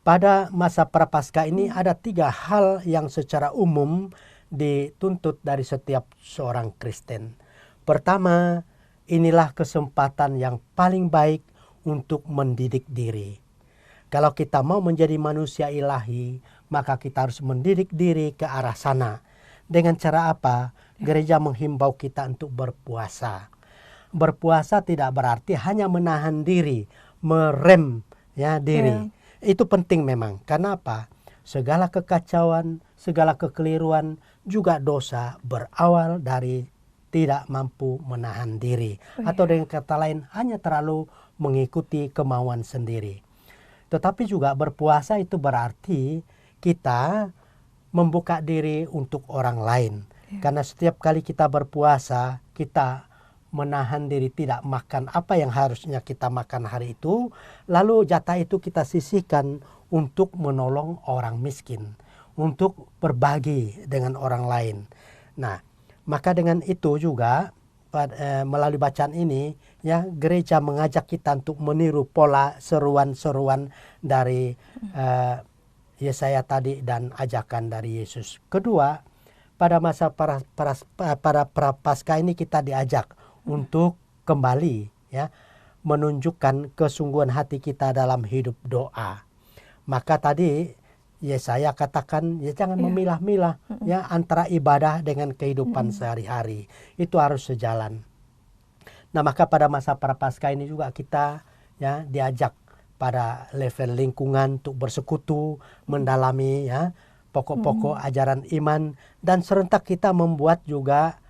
pada masa Prapaskah ini ada 3 hal yang secara umum dituntut dari setiap seorang Kristen. Pertama, inilah kesempatan yang paling baik untuk mendidik diri. Kalau kita mau menjadi manusia ilahi, maka kita harus mendidik diri ke arah sana. Dengan cara apa? Gereja menghimbau kita untuk berpuasa. Berpuasa tidak berarti hanya menahan diri, merem ya diri. Itu penting memang. Karena apa? Segala kekacauan, segala kekeliruan, juga dosa berawal dari tidak mampu menahan diri. Atau dengan kata lain, hanya terlalu mengikuti kemauan sendiri. Tetapi juga berpuasa itu berarti kita membuka diri untuk orang lain. Karena setiap kali kita berpuasa, kita menahan diri tidak makan apa yang harusnya kita makan hari itu. Lalu jatah itu kita sisihkan untuk menolong orang miskin, untuk berbagi dengan orang lain. Nah, maka dengan itu juga melalui bacaan ini, ya, gereja mengajak kita untuk meniru pola seruan-seruan dari Yesaya tadi dan ajakan dari Yesus. Kedua, pada masa para Prapaskah ini kita diajak untuk kembali, ya, menunjukkan kesungguhan hati kita dalam hidup doa. Maka tadi Yesaya katakan, ya, jangan memilah-milah, ya, antara ibadah dengan kehidupan sehari-hari. Itu harus sejalan. Nah, maka pada masa Prapaskah ini juga kita, ya, diajak pada level lingkungan untuk bersekutu, mendalami, ya, pokok-pokok ajaran iman, dan serentak kita membuat juga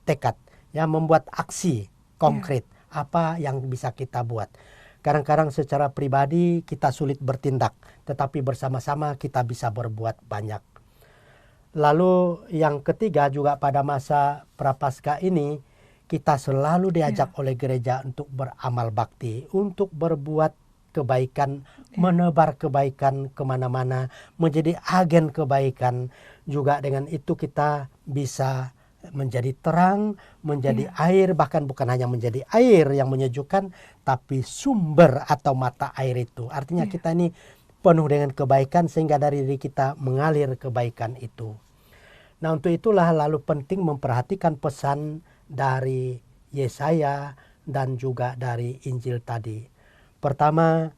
tekad, ya, membuat aksi konkret apa yang bisa kita buat. Kadang-kadang secara pribadi kita sulit bertindak, tetapi bersama-sama kita bisa berbuat banyak. Lalu yang ketiga juga pada masa Prapaskah ini kita selalu diajak oleh gereja untuk beramal bakti, untuk berbuat kebaikan, menebar kebaikan kemana-mana, menjadi agen kebaikan. Juga dengan itu kita bisa menjadi terang, menjadi air, bahkan bukan hanya menjadi air yang menyejukkan, tapi sumber atau mata air itu. Artinya kita ini penuh dengan kebaikan sehingga dari diri kita mengalir kebaikan itu. Nah, untuk itulah lalu penting memperhatikan pesan dari Yesaya dan juga dari Injil tadi. Pertama,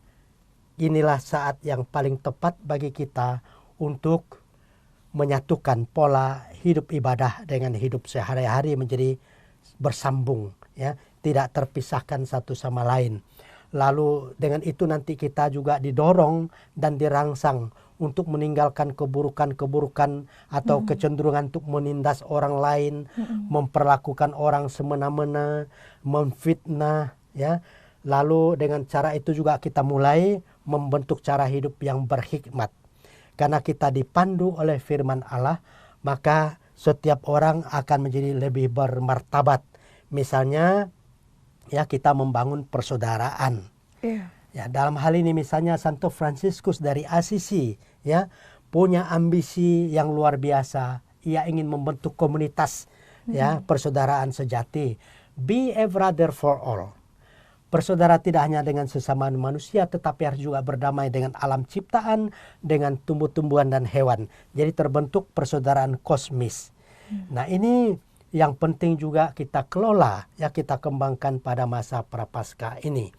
inilah saat yang paling tepat bagi kita untuk menyatukan pola hidup ibadah dengan hidup sehari-hari menjadi bersambung, ya, tidak terpisahkan satu sama lain. Lalu dengan itu nanti kita juga didorong dan dirangsang untuk meninggalkan keburukan-keburukan atau kecenderungan untuk menindas orang lain, memperlakukan orang semena-mena, memfitnah, ya. Lalu dengan cara itu juga kita mulai membentuk cara hidup yang berhikmat. Karena kita dipandu oleh firman Allah, maka setiap orang akan menjadi lebih bermartabat. Misalnya, ya, kita membangun persaudaraan. Ya, dalam hal ini misalnya Santo Fransiskus dari Assisi, ya, punya ambisi yang luar biasa. Ia ingin membentuk komunitas, ya, persaudaraan sejati. Be a brother for all. Bersaudara tidak hanya dengan sesama manusia, tetapi harus juga berdamai dengan alam ciptaan, dengan tumbuh-tumbuhan dan hewan. Jadi terbentuk persaudaraan kosmis. Nah, ini yang penting juga kita kelola, ya kita kembangkan pada masa Prapaskah ini.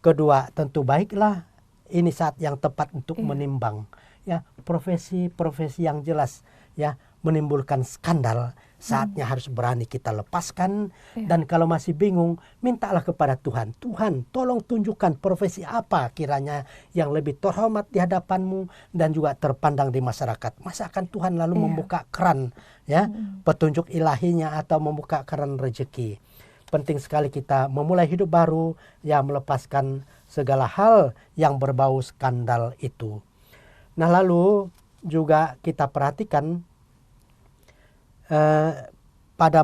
Kedua, tentu baiklah ini saat yang tepat untuk menimbang, ya profesi-profesi yang jelas, ya menimbulkan skandal. Saatnya harus berani kita lepaskan. Dan kalau masih bingung, mintalah kepada Tuhan. Tuhan, tolong tunjukkan profesi apa kiranya yang lebih terhormat di hadapanmu dan juga terpandang di masyarakat. Masa akan Tuhan lalu membuka keran, ya petunjuk ilahinya atau membuka keran rezeki. Penting sekali kita memulai hidup baru, ya melepaskan segala hal yang berbau skandal itu. Nah, lalu juga kita perhatikan pada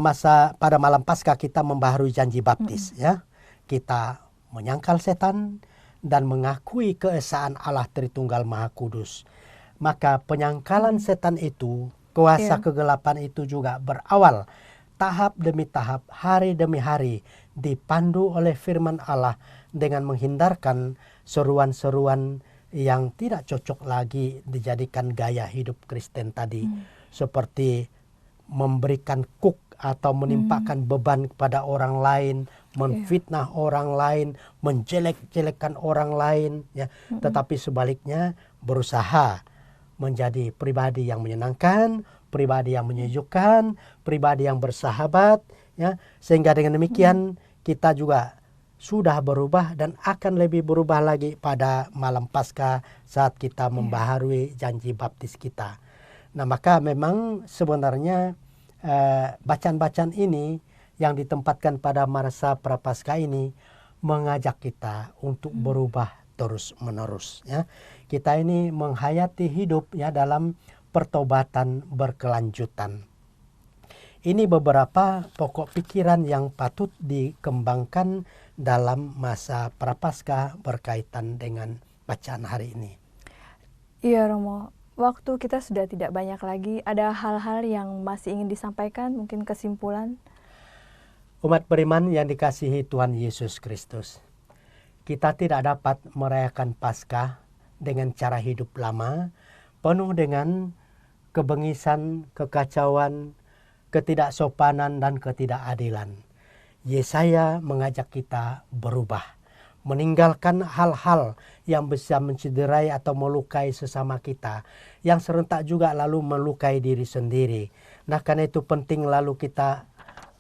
malam Paskah kita membaharui janji baptis, ya. Kita menyangkal setan dan mengakui keesaan Allah Tritunggal Maha Kudus. Maka penyangkalan setan itu, kuasa kegelapan itu juga berawal tahap demi tahap, hari demi hari, dipandu oleh firman Allah dengan menghindarkan seruan-seruan yang tidak cocok lagi dijadikan gaya hidup Kristen tadi, seperti memberikan kuk atau menimpakan beban kepada orang lain, menfitnah orang lain, menjelek-jelekkan orang lain, ya. Tetapi sebaliknya berusaha menjadi pribadi yang menyenangkan, pribadi yang menyejukkan, pribadi yang bersahabat, ya. Sehingga dengan demikian kita juga sudah berubah dan akan lebih berubah lagi pada malam Paskah saat kita membaharui janji baptis kita. Nah, maka memang sebenarnya bacaan-bacaan ini yang ditempatkan pada masa Prapaskah ini mengajak kita untuk berubah terus-menerus, ya. Kita ini menghayati hidup, ya, dalam pertobatan berkelanjutan. Ini beberapa pokok pikiran yang patut dikembangkan dalam masa Prapaskah berkaitan dengan bacaan hari ini. Iya, Romo. Waktu kita sudah tidak banyak lagi. Ada hal-hal yang masih ingin disampaikan, mungkin kesimpulan? Umat beriman yang dikasihi Tuhan Yesus Kristus, kita tidak dapat merayakan Paskah dengan cara hidup lama, penuh dengan kebengisan, kekacauan, ketidaksopanan, dan ketidakadilan. Yesaya mengajak kita berubah, meninggalkan hal-hal yang bisa mencederai atau melukai sesama kita, yang serentak juga lalu melukai diri sendiri. Nah, karena itu penting lalu kita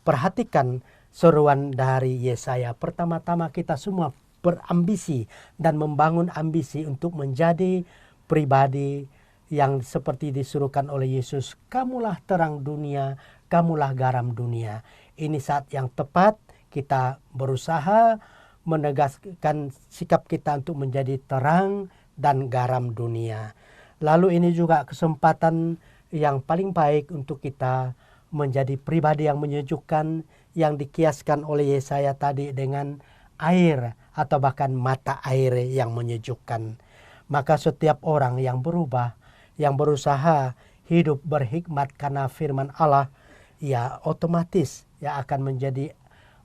perhatikan seruan dari Yesaya. Pertama-tama kita semua berambisi dan membangun ambisi untuk menjadi pribadi yang seperti disuruhkan oleh Yesus. Kamulah terang dunia, kamulah garam dunia. Ini saat yang tepat kita berusaha menegaskan sikap kita untuk menjadi terang dan garam dunia. Lalu ini juga kesempatan yang paling baik untuk kita menjadi pribadi yang menyejukkan, yang dikiaskan oleh Yesaya tadi dengan air atau bahkan mata air yang menyejukkan. Maka setiap orang yang berubah, yang berusaha hidup berhikmat karena firman Allah, ya otomatis ya akan menjadi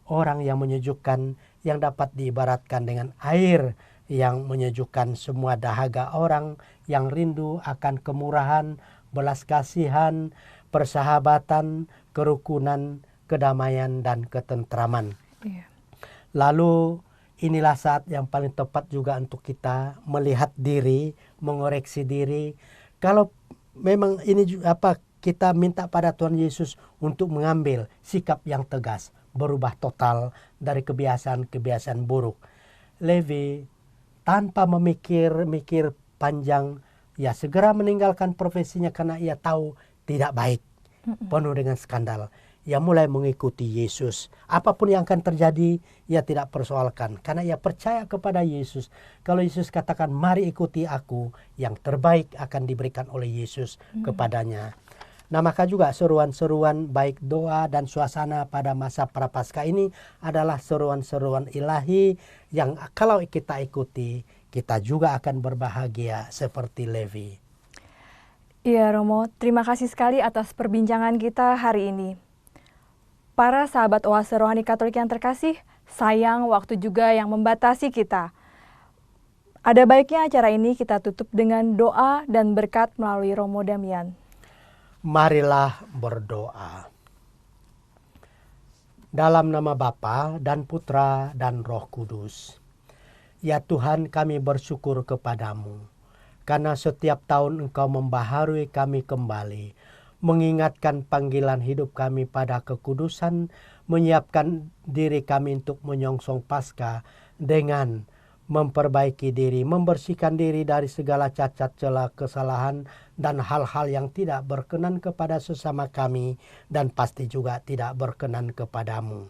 orang yang menyejukkan, yang dapat diibaratkan dengan air yang menyejukkan semua dahaga orang yang rindu akan kemurahan, belas kasihan, persahabatan, kerukunan, kedamaian, dan ketentraman. Lalu inilah saat yang paling tepat juga untuk kita melihat diri, mengoreksi diri. Kalau memang ini kita minta pada Tuhan Yesus untuk mengambil sikap yang tegas, berubah total dari kebiasaan-kebiasaan buruk. Levi tanpa memikir panjang, ya segera meninggalkan profesinya karena ia tahu tidak baik, penuh dengan skandal. Ia mulai mengikuti Yesus. Apapun yang akan terjadi, ia tidak persoalkan. Karena ia percaya kepada Yesus. Kalau Yesus katakan, mari ikuti aku, yang terbaik akan diberikan oleh Yesus kepadanya. Nah, maka juga seruan-seruan baik doa dan suasana pada masa Prapaskah ini adalah seruan-seruan ilahi yang kalau kita ikuti, kita juga akan berbahagia seperti Levi. Iya, Romo, terima kasih sekali atas perbincangan kita hari ini. Para sahabat Oase Rohani Katolik yang terkasih, sayang waktu juga yang membatasi kita. Ada baiknya acara ini kita tutup dengan doa dan berkat melalui Romo Damian. Marilah berdoa. Dalam nama Bapa dan Putra dan Roh Kudus. Ya Tuhan, kami bersyukur kepadamu, karena setiap tahun Engkau membaharui kami kembali, mengingatkan panggilan hidup kami pada kekudusan, menyiapkan diri kami untuk menyongsong Paskah dengan memperbaiki diri, membersihkan diri dari segala cacat celah, kesalahan, dan hal-hal yang tidak berkenan kepada sesama kami, dan pasti juga tidak berkenan kepadamu.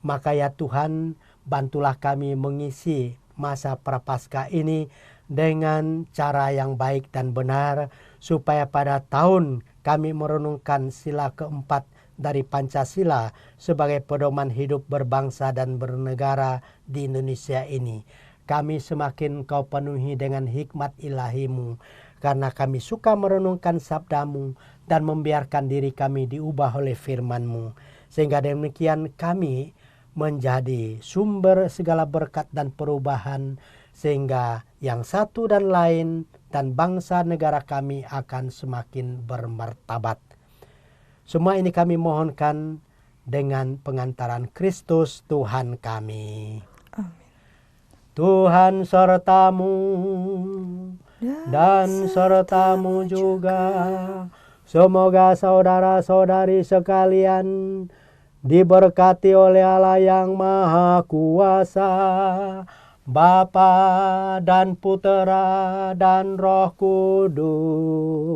Maka ya Tuhan, bantulah kami mengisi masa prapaskah ini dengan cara yang baik dan benar, supaya pada tahun kami merenungkan sila keempat dari Pancasila sebagai pedoman hidup berbangsa dan bernegara di Indonesia ini. Kami semakin Kau penuhi dengan hikmat ilahi-Mu, karena kami suka merenungkan sabda-Mu dan membiarkan diri kami diubah oleh firman-Mu. Sehingga demikian kami menjadi sumber segala berkat dan perubahan, sehingga yang satu dan lain dan bangsa negara kami akan semakin bermartabat. Semua ini kami mohonkan dengan pengantaran Kristus Tuhan kami. Amin. Tuhan sertamu dan sertamu juga. Semoga saudara-saudari sekalian diberkati oleh Allah yang Maha Kuasa, Bapa dan Putera dan Roh Kudus.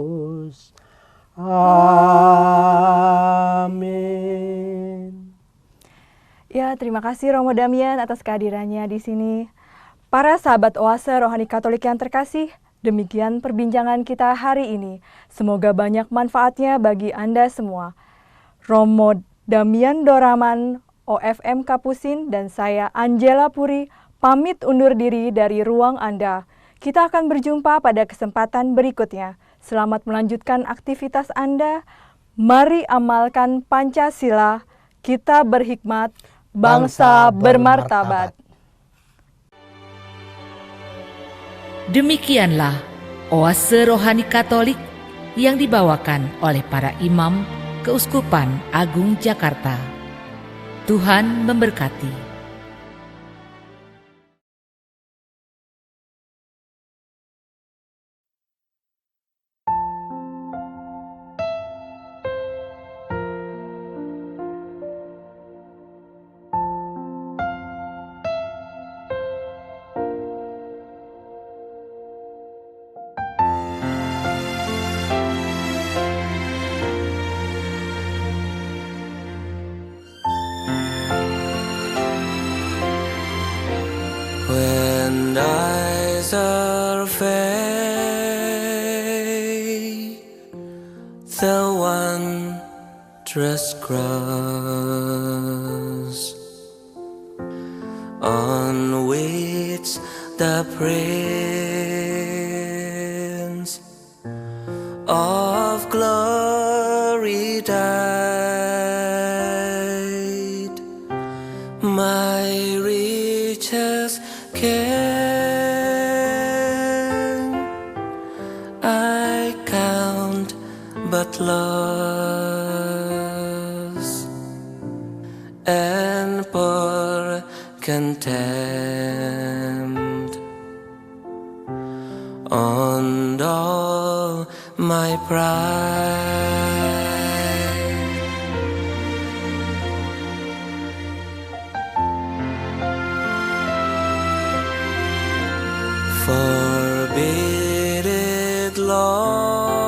Amin. Ya, terima kasih Romo Damian atas kehadirannya di sini. Para sahabat Oase Rohani Katolik yang terkasih, demikian perbincangan kita hari ini. Semoga banyak manfaatnya bagi Anda semua. Romo Damian Doraman, OFM Kapusin, dan saya Angela Puri pamit undur diri dari ruang Anda. Kita akan berjumpa pada kesempatan berikutnya. Selamat melanjutkan aktivitas Anda. Mari amalkan Pancasila. Kita berhikmat, bangsa bermartabat. Demikianlah Oase Rohani Katolik yang dibawakan oleh para imam Keuskupan Agung Jakarta. Tuhan memberkati. When I survey the wondrous cross on which the Prince of Glory died, my riches can I count but loss, and pour contempt on all my pride. Forbid it, Lord,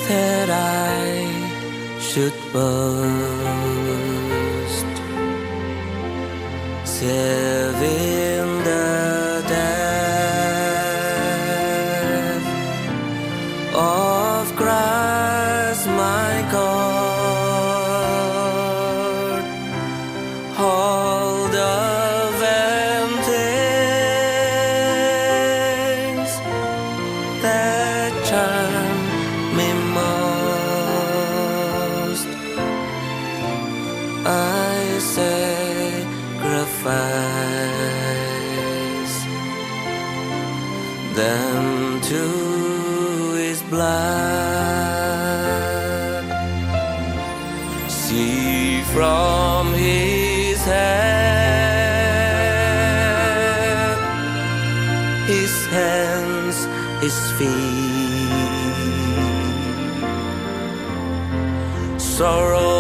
that I should boast, save in the death of Christ my God. All the things that charm me most, I sacrifice them to His blood. from his head, his hands, his feet. Sorrow